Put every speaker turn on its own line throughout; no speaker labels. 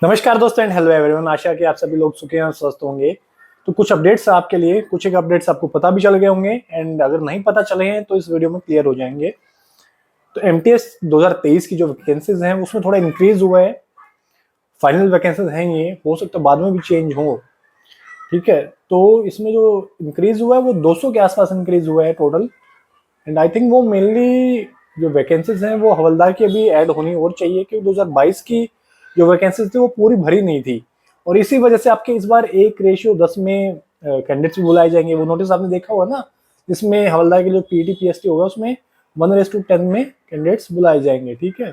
नमस्कार दोस्तों and hello everyone. आशा है कि आप सभी लोग सुखी और स्वस्थ होंगे। तो कुछ अपडेट्स आपके लिए, कुछ एक अपडेट्स आपको पता भी चल गए होंगे एंड अगर नहीं पता चले हैं तो इस वीडियो में क्लियर हो जाएंगे। तो एमटीएस 2023 की जो वैकेंसीज हैं उसमें थोड़ा इंक्रीज हुआ है। फाइनल वैकेंसीज हैं, ये हो सकता है बाद में भी चेंज हो। ठीक है, तो इसमें जो इंक्रीज हुआ है वो 200 के आसपास इंक्रीज हुआ है टोटल। एंड आई थिंक वो मेनली जो वैकेंसीज हैं वो हवलदार की अभी ऐड होनी और चाहिए, क्योंकि 2022 की जो वैकेंसीज थी वो पूरी भरी नहीं थी। और इसी वजह से आपके इस बार 1:10 में कैंडिडेट्स भी बुलाए जाएंगे। वो नोटिस आपने देखा होगा ना, जिसमें हवलदार के जो पीटी पीएसटी होगा उसमें 1:10 में कैंडिडेट्स बुलाए जाएंगे। ठीक है,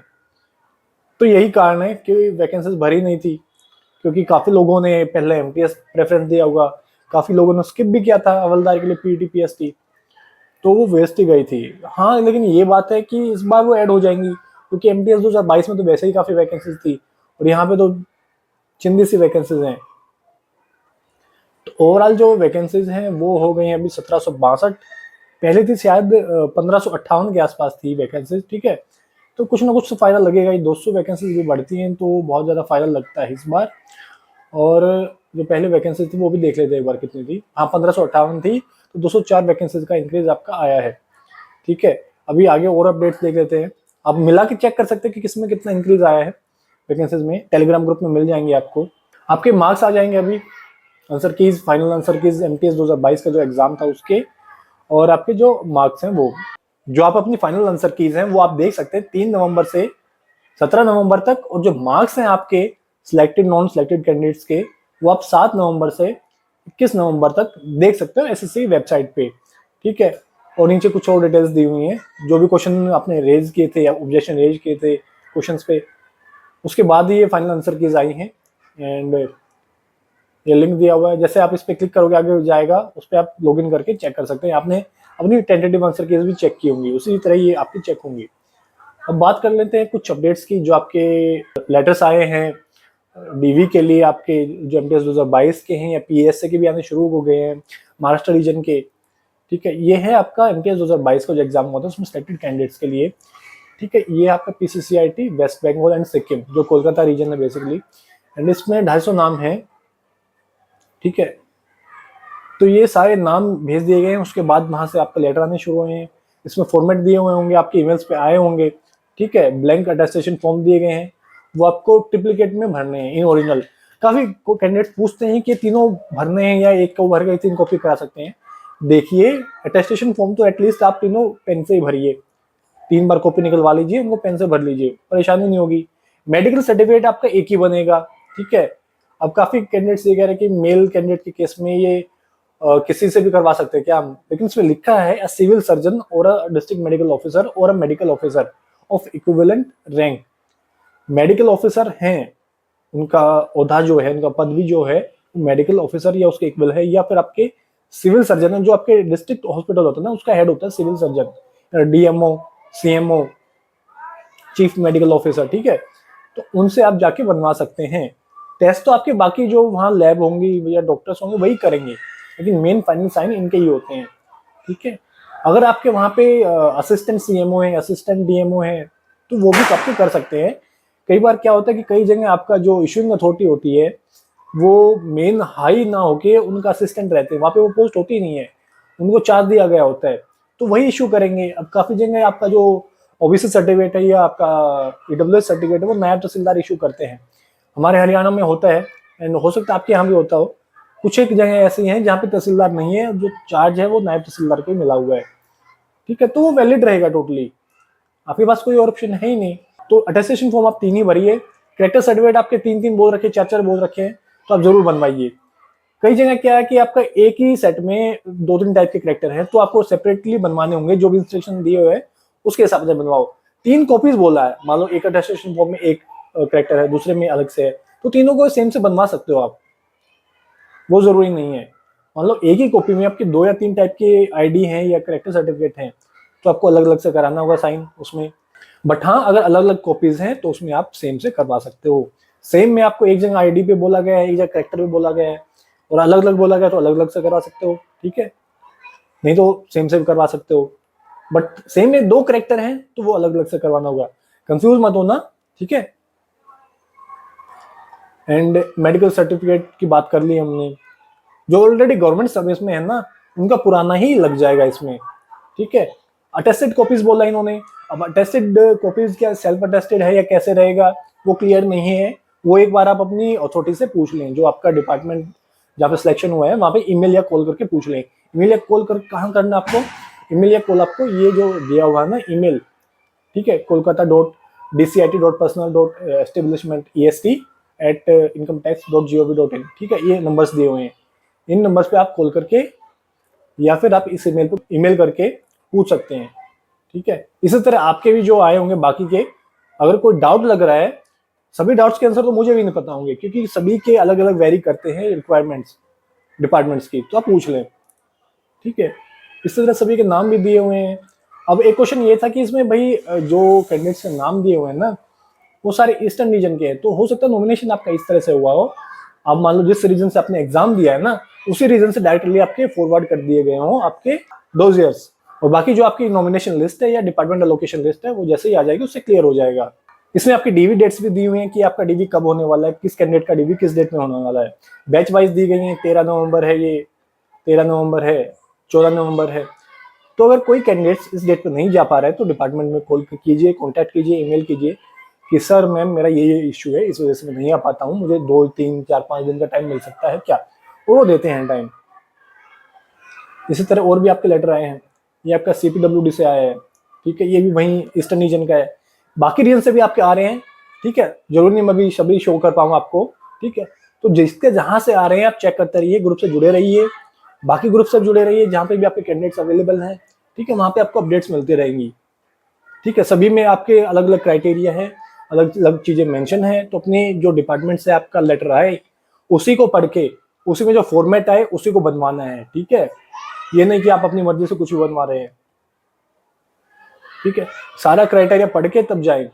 तो यही कारण है कि वैकेंसीज भरी नहीं थी, क्योंकि काफी लोगों ने पहले एमटीएस प्रेफरेंस दिया होगा, काफी लोगों ने स्किप भी किया था हवलदार के लिए पीटी पीएसटी, तो वो वेस्ट ही गई थी। हाँ, लेकिन ये बात है कि इस बार वो ऐड हो जाएंगी, क्योंकि एमटीएस 2022 में तो वैसे ही काफी वैकेंसीज थी और यहाँ पे तो चिंदी सी वैकेंसीज हैं। तो ओवरऑल जो वैकेंसीज हैं वो हो गई हैं अभी 1762। पहले थी शायद 1558 के आसपास थी वैकेंसीज। ठीक है, तो कुछ ना कुछ तो फायदा लगेगा ही। 200 वैकेंसीज भी बढ़ती हैं तो बहुत ज़्यादा फायदा लगता है इस बार। और जो पहले वैकेंसीज थी वो भी देख लेते हैं एक बार कितनी थी। हाँ, 1558 थी, तो 204 वैकेंसीज का इंक्रीज आपका आया है। ठीक है, अभी आगे और अपडेट्स देख लेते हैं। आप मिला के चेक कर सकते हैं कि किसमें कितना इंक्रीज आया है वैकेंसीज में। टेलीग्राम ग्रुप में मिल जाएंगे आपको। आपके मार्क्स आ जाएंगे अभी, answer keys, final answer keys MTS 2022 का जो एग्जाम था उसके, और आपके जो मार्क्स हैं वो, जो आप अपनी फाइनल आंसर कीज हैं वो आप देख सकते हैं 3 नवंबर से 17 नवंबर तक। और जो मार्क्स हैं आपके सिलेक्टेड नॉन सिलेक्टेड कैंडिडेट्स के, वो आप 7 नवंबर से 21 नवंबर तक देख सकते हो एसएससी वेबसाइट पे। ठीक है, और नीचे कुछ और डिटेल्स दी हुई हैं, जो भी क्वेश्चन आपने रेज किए थे या ऑब्जेक्शन रेज किए थे क्वेश्चंस पे, उसके बाद ही ये फाइनल आंसर कीज आई हैं। एंड ये लिंक दिया हुआ है, जैसे आप इस पर क्लिक करोगे आगे जाएगा, उस पर आप लॉगिन करके चेक कर सकते हैं। आपने अपनी टेंटेटिव आंसर कीज भी चेक की होंगी, उसी तरह ये आपकी चेक होंगी। अब बात कर लेते हैं कुछ अपडेट्स की। जो आपके लेटर्स आए हैं डीवी के लिए, आपके जो एमटीएस 2022 के हैं या पीएसए के भी आने शुरू हो गए हैं महाराष्ट्र रीजन के। ठीक है, ये है आपका एमटीएस 2022 का जो एग्जाम हुआ था उसमें सिलेक्टेड कैंडिडेट्स के लिए। ठीक है, ये आपका पीसीसीआईटी वेस्ट बंगाल एंड सिक्किम, जो कोलकाता रीजन है बेसिकली। एंड इसमें 250 नाम है। ठीक है, तो ये सारे नाम भेज दिए गए हैं, उसके बाद वहां से आपका लेटर आने शुरू हुए हैं। इसमें फॉर्मेट दिए हुए होंगे, आपके ईमेल्स पे आए होंगे। ठीक है, ब्लैंक अटेस्टेशन फॉर्म दिए गए हैं, वो आपको ट्रिप्लिकेट में भरने हैं इन ओरिजिनल। काफी कैंडिडेट पूछते हैं कि तीनों भरने हैं या एक को भर के 3 कॉपी करा सकते हैं। देखिए, अटेस्टेशन फॉर्म तो एटलीस्ट आप तीनों पेन से ही भरिए, 3 बार कॉपी निकलवा लीजिए, उनको पेन से भर लीजिए, परेशानी नहीं होगी। मेडिकल सर्टिफिकेट आपका एक ही बनेगा। ठीक है, अब काफी कैंडिडेट्स ये कह रहे हैं कि मेल कैंडिडेट के केस में ये किसी से भी करवा सकते हैं क्या हम, लेकिन इसमें लिखा है अ सिविल सर्जन और अ डिस्ट्रिक्ट मेडिकल ऑफिसर और a medical officer of equivalent rank. Medical officer हैं, उनका ओहदा जो है, उनका पदवी जो है मेडिकल ऑफिसर या उसके इक्वल है, या फिर आपके सिविल सर्जन है, जो आपके डिस्ट्रिक्ट हॉस्पिटल होता है ना उसका हेड होता है civil surgeon, DMO, CMO, chief medical officer. ठीक है, तो उनसे आप जाके बनवा सकते हैं। टेस्ट तो आपके बाकी जो वहाँ लैब होंगी या डॉक्टर्स होंगे वही करेंगे, लेकिन मेन फाइनल साइन इनके ही होते हैं। ठीक है, अगर आपके वहाँ पे असिस्टेंट सीएमओ है, असिस्टेंट डीएमओ है, तो वो भी आपके कर सकते हैं। कई बार क्या होता है कि कई जगह आपका जो इशूइंग अथॉरिटी होती है वो मेन हाई ना होके उनका असिस्टेंट रहते हैं, वहाँ पे वो पोस्ट होती नहीं है, उनको चार्ज दिया गया होता है, तो वही इशू करेंगे। अब काफी जगह आपका जो ओबीसी सर्टिफिकेट है या आपका ईडब्ल्यूएस सर्टिफिकेट है वो नायब तहसीलदार इशू करते हैं। हमारे हरियाणा में होता है, एंड हो सकता है आपके यहाँ भी होता हो। कुछ एक जगह ऐसी हैं जहाँ पे तहसीलदार नहीं है, जो चार्ज है वो नायब तहसीलदार को ही मिला हुआ है। ठीक है, तो वो वैलिड रहेगा टोटली, आपके पास कोई और ऑप्शन है ही नहीं। तो अटेस्टेशन फॉर्म आप 3 ही भरिए। कैरेक्टर सर्टिफिकेट आपके 3-3 बोल रखे, 4-4 बोल रखे हैं, तो आप जरूर बनवाइए। कई जगह क्या है कि आपका एक ही सेट में 2-3 टाइप के कैरेक्टर हैं, तो आपको सेपरेटली बनवाने होंगे, जो भी इंस्ट्रक्शन दिए हुए हैं उसके हिसाब से बनवाओ। 3 कॉपीज बोला है, मान लो एक अटेस्टेशन फॉर्म में एक कैरेक्टर है, दूसरे में अलग से है, तो तीनों को सेम से बनवा सकते हो आप, वो जरूरी नहीं है। मान लो एक ही कॉपी में आपके 2 या 3 टाइप के आईडी हैं या कैरेक्टर सर्टिफिकेट हैं, तो आपको अलग अलग से कराना होगा साइन उसमें। बट हाँ, अगर अलग अलग कॉपीज हैं तो उसमें आप सेम से करवा सकते हो। सेम में आपको एक जगह आईडी पे बोला गया है, एक जगह कैरेक्टर पे बोला गया है, और अलग अलग बोला गया तो अलग अलग से करवा सकते हो। ठीक है, नहीं तो सेम से भी करवा सकते हो। बट सेम में 2 कैरेक्टर हैं तो वो अलग अलग से करवाना होगा, कंफ्यूज मत होना। ठीक है, एंड मेडिकल सर्टिफिकेट की बात कर ली हमने। जो ऑलरेडी गवर्नमेंट सर्विस में है ना, उनका पुराना ही लग जाएगा इसमें, ठीक है। अटेस्टेड कॉपीज बोला इन्होंने। अब अटेस्टेड कॉपीज क्या सेल्फ अटेस्टेड है या कैसे रहेगा, वो क्लियर नहीं है। वो एक बार आप अपनी अथॉरिटी से पूछ लें, जो आपका डिपार्टमेंट जहाँ पे सिलेक्शन हुआ है वहाँ पे ईमेल या कॉल करके पूछ लें। ईमेल या कॉल कर कहाँ करना आपको, ईमेल या कॉल आपको ये जो दिया हुआ है ना ईमेल, ठीक है, kolkata.dcit.personal.establishment.est@incometax.gov.in, ठीक है, ये नंबर्स दिए हुए हैं। इन नंबर्स पे आप कॉल करके या फिर आप इस ईमेल पर ईमेल करके पूछ सकते हैं, ठीक है। इसी तरह आपके भी जो आए होंगे बाकी के, अगर कोई डाउट लग रहा है, सभी डाउट्स के आंसर तो मुझे भी नहीं पता होंगे, क्योंकि सभी के अलग अलग वेरी करते हैं रिक्वायरमेंट्स डिपार्टमेंट्स की, तो आप पूछ लें, ठीक है। इस तरह सभी के नाम भी दिए हुए हैं। अब एक क्वेश्चन ये था कि इसमें भाई जो कैंडिडेट्स के नाम दिए हुए हैं ना, वो सारे ईस्टर्न रीजन के हैं, तो हो सकता है नॉमिनेशन आपका इस तरह से हुआ हो। अब मान लो जिस रीजन से आपने एग्जाम दिया है ना, उसी रीजन से डायरेक्टली आपके फॉरवर्ड कर दिए गए हों आपके डोजियर्स, और बाकी जो आपकी नॉमिनेशन लिस्ट है या डिपार्टमेंट एलोकेशन लिस्ट है, वो जैसे ही आ जाएगी उससे क्लियर हो जाएगा। इसमें आपकी डीवी डेट्स भी दी हुई हैं कि आपका डीवी कब होने वाला है, किस कैंडिडेट का डीवी किस डेट में होने वाला है। बैच वाइज दी गई है, 13 नवंबर है, ये 13 नवंबर है, 14 नवंबर है। तो अगर कोई कैंडिडेट इस डेट पर नहीं जा पा रहा है तो डिपार्टमेंट में कॉल कीजिए, कॉन्टैक्ट कीजिए, ईमेल कीजिए कि सर मैम मेरा ये इशू है, इस वजह से मैं नहीं आ पाता हूँ, मुझे 2, 3, 4, 5 दिन का टाइम मिल सकता है क्या, वो देते हैं टाइम। इसी तरह और भी आपके लेटर आए हैं, ये आपका CPWD से आया है, ठीक है, ये भी वहीं ईस्टर्न रीजन का है। बाकी रीजन से भी आपके आ रहे हैं, ठीक है, जरूर नहीं मैं भी सभी शो कर पाऊंगा आपको, ठीक है। तो जिसके जहां से आ रहे हैं आप चेक करते रहिए, ग्रुप से जुड़े रहिए, बाकी ग्रुप से जुड़े रहिए जहाँ पे भी आपके कैंडिडेट्स अवेलेबल हैं, ठीक है, वहाँ पे आपको अपडेट्स मिलती रहेंगी, ठीक है। सभी में आपके अलग अलग क्राइटेरिया है, अलग अलग चीजें मेंशन है, तो अपने जो डिपार्टमेंट से आपका लेटर आए उसी को पढ़ के, उसी में जो फॉर्मेट आए उसी को बनवाना है, ठीक है। ये नहीं कि आप अपनी मर्जी से कुछ भी बनवा रहे हैं, ठीक है। सारा क्राइटेरिया पढ़ के तब जाए।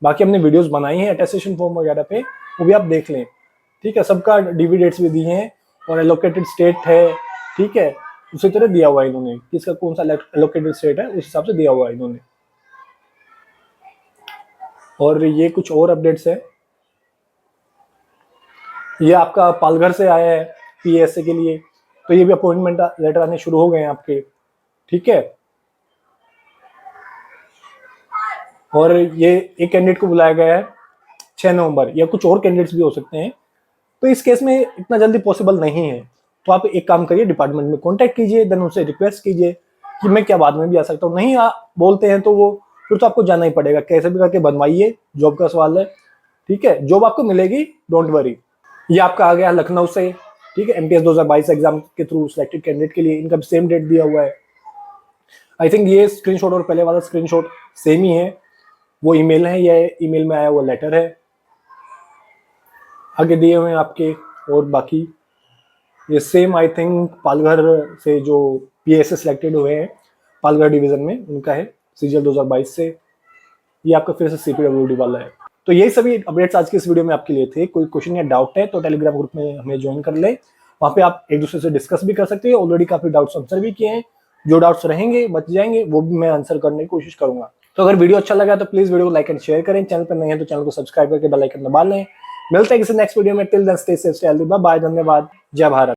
बाकी हमने वीडियोस बनाई हैं अटेस्टेशन फॉर्म वगैरह पे, वो भी आप देख लें, ठीक है। सबका डीवी डेट्स भी दिए हैं और एलोकेटेड स्टेट है, ठीक है, उसी तरह दिया हुआ है इन्होंने, किसका कौन सा एलोकेटेड स्टेट है उस हिसाब से दिया हुआ है इन्होंने। और ये कुछ और अपडेट्स है, ये आपका पालघर से आया है PSA के लिए, तो ये भी अपॉइंटमेंट लेटर आने शुरू हो गए हैं आपके, ठीक है। और ये एक कैंडिडेट को बुलाया गया है 6 नवंबर, या कुछ और कैंडिडेट्स भी हो सकते हैं, तो इस केस में इतना जल्दी पॉसिबल नहीं है। तो आप एक काम करिए, डिपार्टमेंट में कॉन्टैक्ट कीजिए, देन उनसे रिक्वेस्ट कीजिए कि मैं क्या बाद में भी आ सकता हूँ। नहीं बोलते हैं तो वो फिर तो आपको जाना ही पड़ेगा, कैसे भी करके बनवाइए, जॉब का सवाल है, ठीक है, जॉब आपको मिलेगी, डोंट वरी। ये आपका आ गया लखनऊ से, ठीक है, MTS 2022 एग्जाम के थ्रू सिलेक्टेड कैंडिडेट के लिए, इनका सेम डेट दिया हुआ है। आई थिंक ये स्क्रीनशॉट और पहले वाला स्क्रीनशॉट सेम ही है, वो ईमेल है, ये ईमेल में आया हुआ लेटर है, आगे दिए हुए हैं आपके। और बाकी ये सेम आई थिंक पालघर से जो PSA सिलेक्टेड हुए हैं पालघर डिवीजन में, उनका है CGL 2022 से। ये आपका फिर से CPWD वाला है। तो यही सभी अपडेट्स आज के इस वीडियो में आपके लिए थे। कोई क्वेश्चन या डाउट है तो टेलीग्राम ग्रुप में हमें ज्वाइन कर ले, वहाँ पे आप एक दूसरे से डिस्कस भी कर सकते हैं। ऑलरेडी काफी डाउट्स आंसर भी किए हैं, जो डाउट्स रहेंगे बच जाएंगे वो भी मैं आंसर करने की कोशिश करूंगा। तो अगर वीडियो अच्छा लगा तो प्लीज वीडियो को लाइक एंड शेयर करें, चैनल पर नए हैं तो चैनल को सब्सक्राइब करके बेल आइकन दबा लें। मिलते हैं किसी नेक्स्ट वीडियो में, till then stay safe, stay healthy, bye bye, धन्यवाद, जय भारत।